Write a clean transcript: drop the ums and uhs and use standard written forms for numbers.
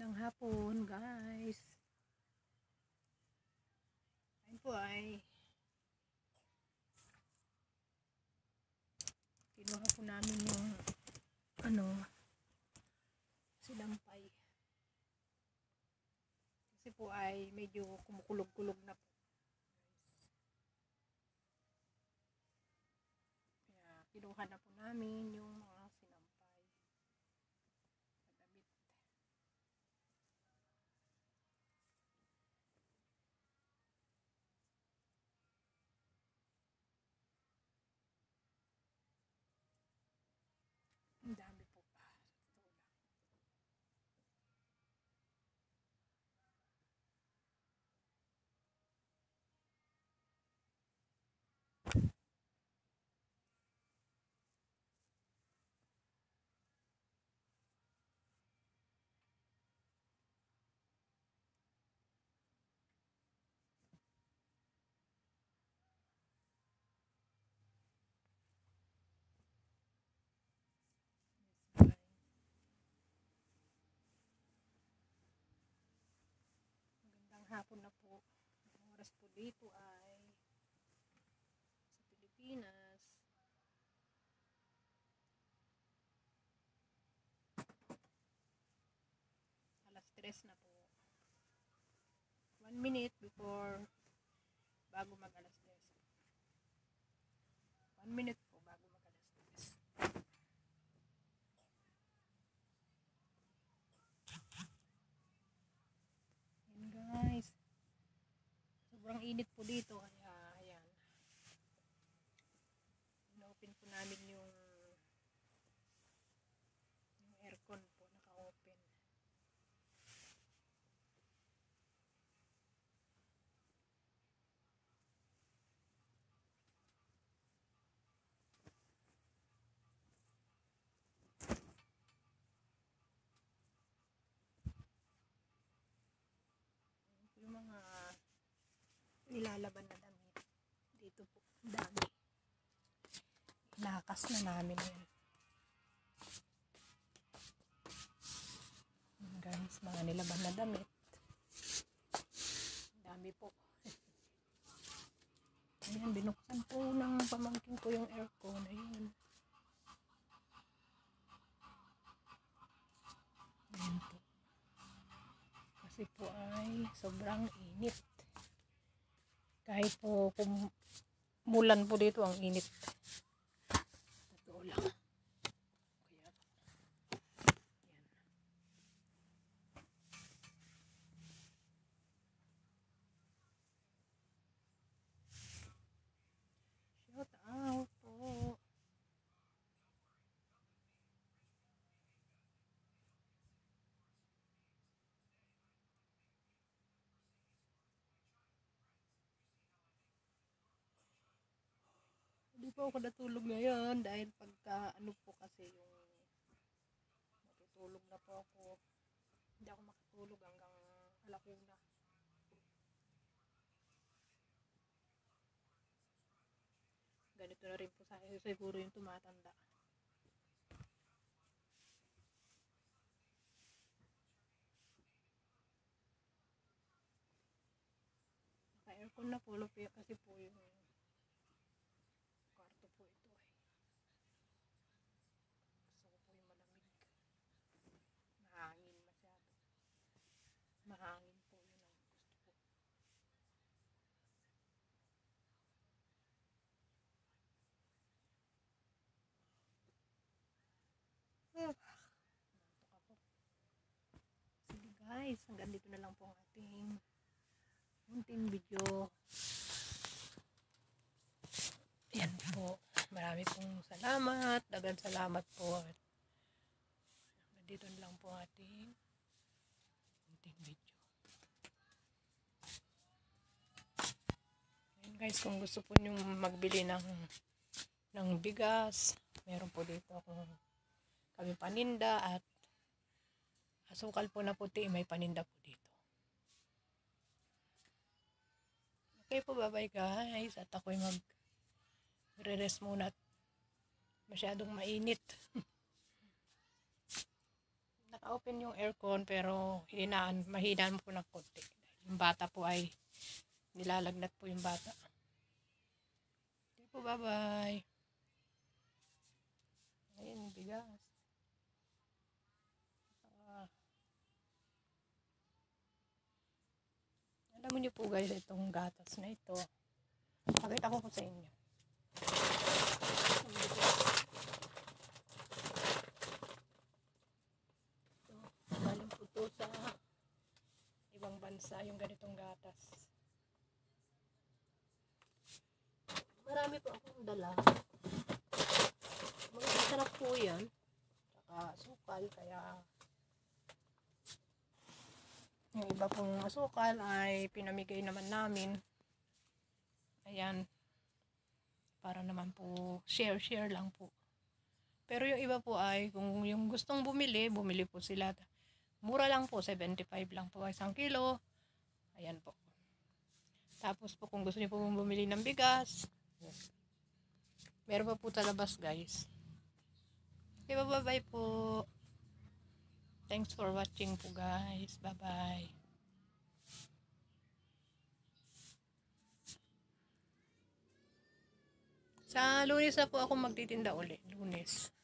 Magandang hapon, guys. Ayun po ay kinuha po namin yung sinampay. Kasi po ay medyo kumukulog-kulog na po. Kaya kinuha na po namin yung mga sinampay. Kadamit. Ang dami po. Magandang hapon na po. Ang oras po dito ay sa Pilipinas. Alas 3 na po. 1 minute before bago mag alas 10. 1 minute po bago mag alas 10. Yan guys. Sobrang init po dito kaya ayan. Inopen po namin yung aircon po naka-open. Yung mga nilalaban na damit dito po, dami. Inakas na namin yan. Guys, mga nilaban na damit. Dami po. Ayan, binuksan po ng pamangkin ko yung aircon. Ayun. Ayan po. Kasi po ay sobrang init. Kahit po mulan po dito ang init. Totoo lang. Kaya, yan. Shout out po. Hindi po ako natulog ngayon dahil pagka ano po kasi yung matutulog na po ako. Hindi ako makatulog hanggang alakuna. Ganito na rin po sa akin siguro yung tumatanda. Naka-aircon na po kasi po yung kwarto po ito ay. Gusto ko po yung malamig. Mahangin masyado. Mahangin po yun ang gusto ko. Nantok ako. Sige guys, hanggang dito na lang po ang ating munting video. Yan po. Marami pong salamat. Dagang salamat po. Hanggang dito na lang po ang ating munting video. Ayan guys, kung gusto po nyo magbili ng bigas, meron po dito kami paninda at asukal po na puti, may paninda po dito. Okay po, bye bye guys. At ako'y magre-rest muna at masyadong mainit. open yung aircon pero mahinaan mo po ng konti. Yung bata po ay nilalagnat po yung bata. Okay po, bye-bye. Ayun, yung bigas. Alam niyo po guys, itong gatas na ito. Pakita ko po sa inyo. Galing po ito sa ibang bansa, yung ganitong gatas. Marami po akong dala. Masarap po yan. Tsaka asukal, kaya yung iba pong asukal ay pinamigay naman namin. Ayan. Para naman po, share lang po. Pero yung iba po ay, kung yung gustong bumili po sila. Mura lang po, 75 lang po isang kilo. Ayan po. Tapos po kung gusto niyo po bumili ng bigas, meron pa po sa labas guys. Okay, bye-bye po. Thanks for watching po guys. Bye-bye. Sa Lunes na po ako magtitinda uli. Lunes.